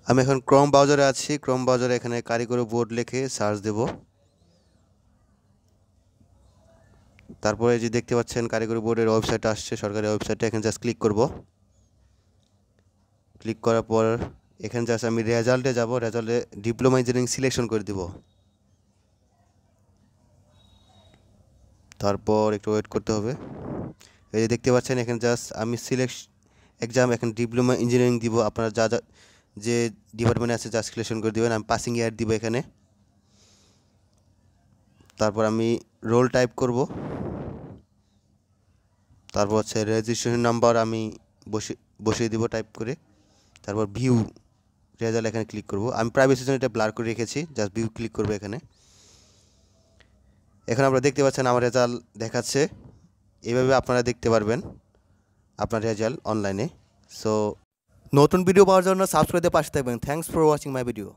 আমি এখন ক্রোম ব্রাউজারে আছি। ক্রোম ব্রাউজারে এখানে কারিগরি বোর্ড লিখে সার্চ দেব। তারপরে যে দেখতে পাচ্ছেন কারিগরি বোর্ডের ওয়েবসাইট আসছে, সরকারি ওয়েবসাইটে এখানে জাস্ট ক্লিক করব। ক্লিক করার পর এখানে জাস্ট আমি রেজাল্টে যাব। রেজাল্টে ডিপ্লোমা ইঞ্জিনিয়ারিং সিলেকশন করে দিব। তারপর একটু ওয়েট করতে হবে। এই যে দেখতে পাচ্ছেন এখানে জাস্ট আমি সিলেক্ট এক্সাম এখানে ডিপ্লোমা ইঞ্জিনিয়ারিং দিব। আপনারা যা যা যে ডিপার্টমেন্টে আছে জাস্ট সিলেকশন করে দিবেন। আমি পাসিং ইয়ার দিব এখানে। তারপর আমি রোল টাইপ করব। তারপর হচ্ছে রেজিস্ট্রেশন নাম্বার আমি বসিয়ে দিব টাইপ করে। তারপর ভিউ রেজাল্ট এখানে ক্লিক করব। আমি প্রাইভেসির জন্য এটা ব্লার করে রেখেছি। জাস্ট ভিউ ক্লিক করব এখানে। এখানে আপনারা দেখতে পাচ্ছেন আমার রেজাল্ট দেখাচ্ছে। এইভাবে আপনারা দেখতে পারবেন আপনার রেজাল্ট অনলাইনে। সো নতুন ভিডিও পাওয়ার জন্য সাবস্ক্রাইব পাশে থাকবেন। Thanks for watching my video.